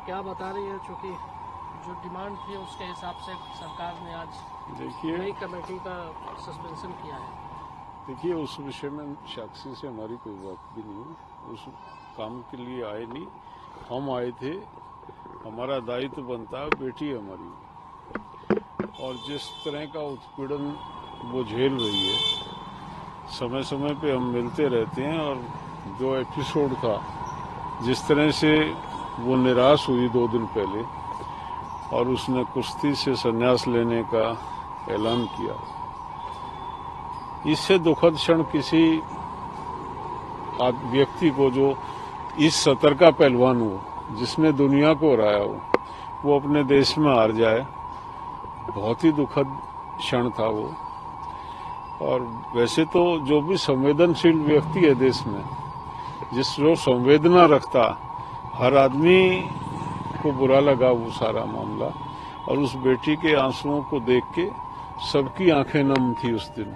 क्या बता रही है, चूंकि जो डिमांड थी उसके हिसाब से सरकार ने आज देखिए नई कमेटी का सस्पेंशन किया है। देखिए उस विषय में साक्षी से हमारी कोई बात भी नहीं हुई। उस काम के लिए आए नहीं, हम आए थे। हमारा दायित्व बनता है, बेटी है हमारी, और जिस तरह का उत्पीड़न वो झेल रही है, समय समय पे हम मिलते रहते हैं। और जो एपिसोड था, जिस तरह से वो निराश हुई 2 दिन पहले और उसने कुश्ती से संन्यास लेने का ऐलान किया, इससे दुखद क्षण किसी व्यक्ति को जो इस सतर का पहलवान हो, जिसने दुनिया को हराया हो, वो अपने देश में हार जाए, बहुत ही दुखद क्षण था वो। और वैसे तो जो भी संवेदनशील व्यक्ति है देश में, जो संवेदना रखता, हर आदमी को बुरा लगा वो सारा मामला। और उस बेटी के आंसुओं को देख के सबकी आंखें नम थी उस दिन।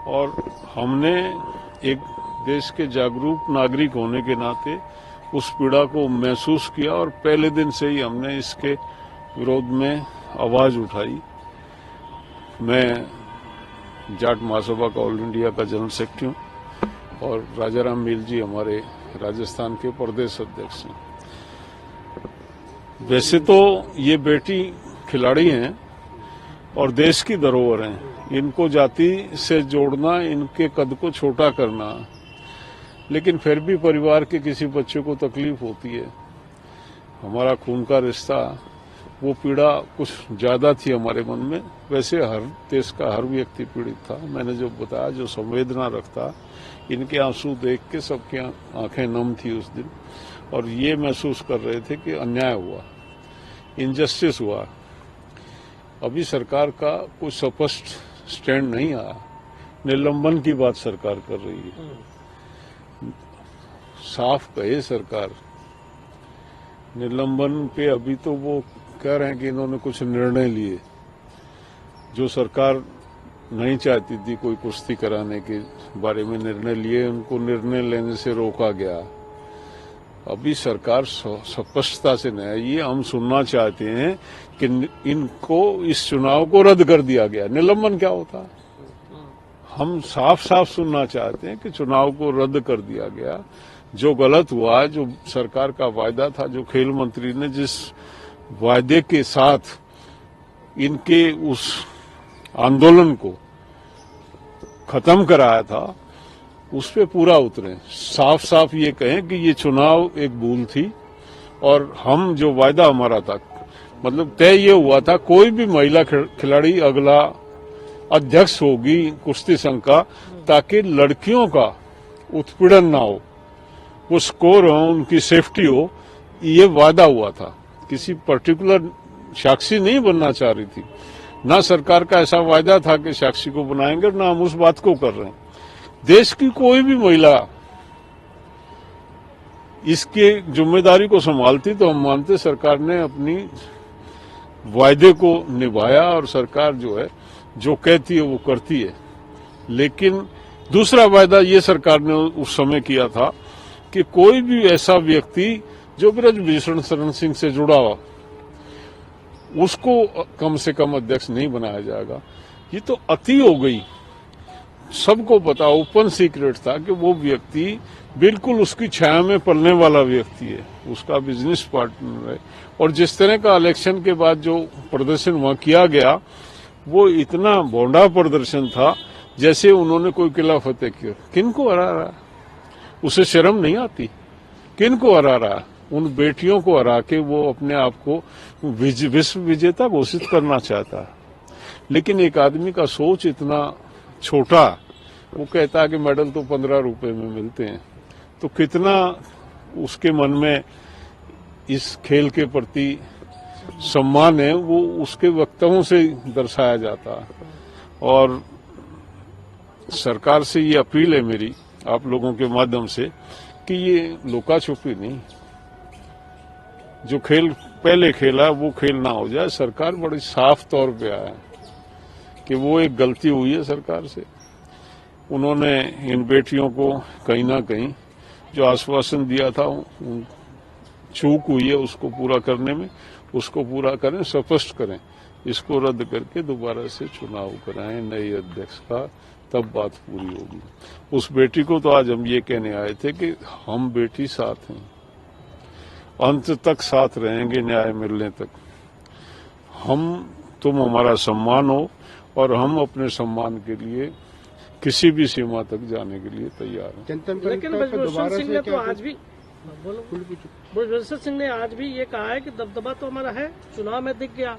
और हमने एक देश के जागरूक नागरिक होने के नाते उस पीड़ा को महसूस किया और पहले दिन से ही हमने इसके विरोध में आवाज उठाई। मैं जाट महासभा का ऑल इंडिया का जनरल सेक्रेटरी हूँ और राजाराम मील जी हमारे राजस्थान के प्रदेश अध्यक्ष हैं। वैसे तो ये बेटी खिलाड़ी हैं और देश की धरोहर हैं, इनको जाति से जोड़ना, इनके कद को छोटा करना, लेकिन फिर भी परिवार के किसी बच्चे को तकलीफ होती है। हमारा खून का रिश्ता, वो पीड़ा कुछ ज्यादा थी हमारे मन में। वैसे हर देश का हर व्यक्ति पीड़ित था। मैंने जो बताया, जो संवेदना रखता, इनके आंसू देख के सबकी आंखें नम थी उस दिन, और ये महसूस कर रहे थे कि अन्याय हुआ, इनजस्टिस हुआ। अभी सरकार का कुछ स्पष्ट स्टैंड नहीं आया, निलंबन की बात सरकार कर रही है। साफ कहे सरकार, निलंबन पे अभी तो वो कह रहे हैं कि इन्होंने कुछ निर्णय लिए जो सरकार नहीं चाहती थी, कोई कुश्ती कराने के बारे में निर्णय लिए, उनको निर्णय लेने से रोका गया। अभी सरकार स्पष्टता से नहीं, ये हम सुनना चाहते हैं कि इनको इस चुनाव को रद्द कर दिया गया। निलंबन क्या होता है? हम साफ साफ सुनना चाहते हैं कि चुनाव को रद्द कर दिया गया। जो गलत हुआ, जो सरकार का वायदा था, जो खेल मंत्री ने जिस वायदे के साथ इनके उस आंदोलन को खत्म कराया था, उस पे पूरा उतरे, साफ साफ ये कहें कि ये चुनाव एक भूल थी और हम जो वायदा हमारा था, मतलब तय ये हुआ था, कोई भी महिला खिलाड़ी अगला अध्यक्ष होगी कुश्ती संघ का, ताकि लड़कियों का उत्पीड़न ना हो, वो स्कोर हो, उनकी सेफ्टी हो, ये वादा हुआ था। किसी पर्टिकुलर साक्षी नहीं बनना चाह रही थी, ना सरकार का ऐसा वायदा था कि साक्षी को बनाएंगे, ना हम उस बात को कर रहे हैं। देश की कोई भी महिला इसके जिम्मेदारी को संभालती तो हम मानते सरकार ने अपनी वायदे को निभाया और सरकार जो है जो कहती है वो करती है। लेकिन दूसरा वायदा ये सरकार ने उस समय किया था कि कोई भी ऐसा व्यक्ति जो ब्रजभूषण शरण सिंह से जुड़ा हुआ, उसको कम से कम अध्यक्ष नहीं बनाया जाएगा। ये तो अति हो गई। सबको पता, ओपन सीक्रेट था कि वो व्यक्ति बिल्कुल उसकी छाया में पलने वाला व्यक्ति है, उसका बिजनेस पार्टनर है। और जिस तरह का इलेक्शन के बाद जो प्रदर्शन वहां किया गया, वो इतना भोंडा प्रदर्शन था जैसे उन्होंने कोई किला फतेह किया। किनको हरा रहा? उसे शर्म नहीं आती? किनको हरा रहा? उन बेटियों को हरा के वो अपने आप को विश्व विजेता घोषित करना चाहता है। लेकिन एक आदमी का सोच इतना छोटा, वो कहता है कि मेडल तो 15 रुपए में मिलते हैं, तो कितना उसके मन में इस खेल के प्रति सम्मान है, वो उसके वक्तव्यों से दर्शाया जाता है। और सरकार से ये अपील है मेरी आप लोगों के माध्यम से कि ये लुका छुपी नहीं, जो खेल पहले खेला वो खेल ना हो जाए। सरकार बड़ी साफ तौर पे आया कि वो एक गलती हुई है सरकार से। उन्होंने इन बेटियों को कहीं ना कहीं जो आश्वासन दिया था चूक हुई है उसको पूरा करने में, उसको पूरा करें, स्पष्ट करें, इसको रद्द करके दोबारा से चुनाव कराएं नए अध्यक्ष का, तब बात पूरी होगी। उस बेटी को तो आज हम ये कहने आए थे कि हम बेटी साथ हैं, अंत तक साथ रहेंगे, न्याय मिलने तक। तुम हमारा सम्मान हो और हम अपने सम्मान के लिए किसी भी सीमा तक जाने के लिए तैयार हैं। लेकिन बजभूषण सिंह ने तो आज भी बजभूषण सिंह ने आज भी ये कहा है कि दबदबा तो हमारा है, चुनाव में दिख गया,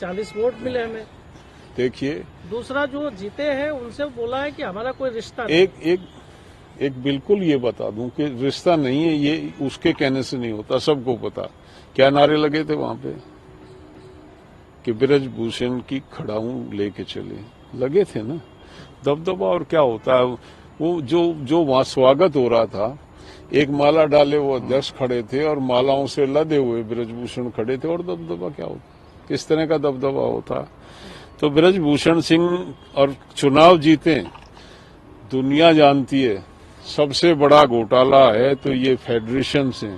40 वोट मिले हमें। देखिए, दूसरा जो जीते हैं उनसे बोला है कि हमारा कोई रिश्ता नहीं। एक बिल्कुल ये बता दूं कि रिश्ता नहीं है, ये उसके कहने से नहीं होता, सबको पता। क्या नारे लगे थे वहां पे कि बृजभूषण की खड़ाऊं लेके चले, लगे थे ना। दबदबा और क्या होता है, वो जो वहां स्वागत हो रहा था, एक माला डाले वो अध्यक्ष खड़े थे और मालाओं से लदे हुए बृजभूषण खड़े थे, और दबदबा क्या होता, किस तरह का दबदबा होता। तो बृजभूषण सिंह और चुनाव जीते, दुनिया जानती है सबसे बड़ा घोटाला है तो ये फेडरेशन से।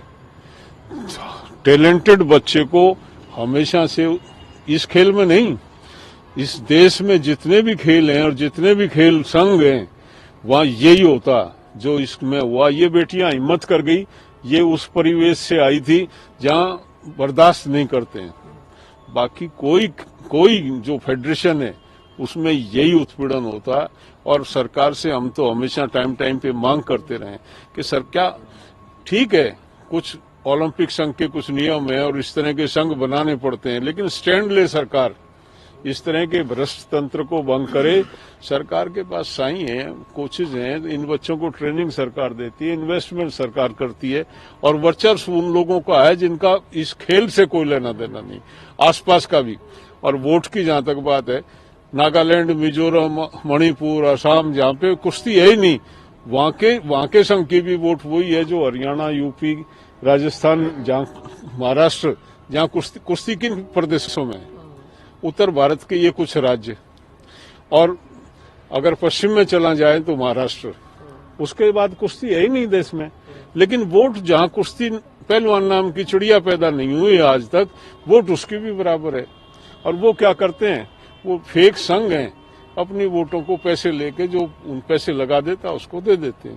टैलेंटेड बच्चे को हमेशा से इस खेल में नहीं, इस देश में जितने भी खेल हैं और जितने भी खेल संघ हैं, वहां यही होता जो इसमें हुआ। ये बेटियां हिम्मत कर गई, ये उस परिवेश से आई थी जहां बर्दाश्त नहीं करते हैं। बाकी कोई जो फेडरेशन है उसमें यही उत्पीड़न होता है। और सरकार से हम तो हमेशा टाइम पे मांग करते रहे कि सर, क्या ठीक है, कुछ ओलंपिक संघ के कुछ नियम है और इस तरह के संघ बनाने पड़ते हैं, लेकिन स्टैंड ले सरकार, इस तरह के भ्रष्ट तंत्र को भंग करे। सरकार के पास साई है, कोचेज हैं, इन बच्चों को ट्रेनिंग सरकार देती है, इन्वेस्टमेंट सरकार करती है, और वर्चस्व उन लोगों का है जिनका इस खेल से कोई लेना देना नहीं, आसपास का भी। और वोट की जहां तक बात है, नागालैंड, मिजोरम, मणिपुर, असम, जहां पे कुश्ती है ही नहीं, वहां के संघ की भी वोट वही है जो हरियाणा, यूपी, राजस्थान, जहां महाराष्ट्र, जहां कुश्ती किन प्रदेशों में है, उत्तर भारत के ये कुछ राज्य, और अगर पश्चिम में चला जाए तो महाराष्ट्र, उसके बाद कुश्ती है ही नहीं देश में। लेकिन वोट जहां कुश्ती पहलवान नाम की चिड़िया पैदा नहीं हुई आज तक, वोट उसकी भी बराबर है। और वो क्या करते हैं, वो फेक संघ हैं, अपनी वोटों को पैसे लेके जो उन पैसे लगा देता उसको दे देते हैं।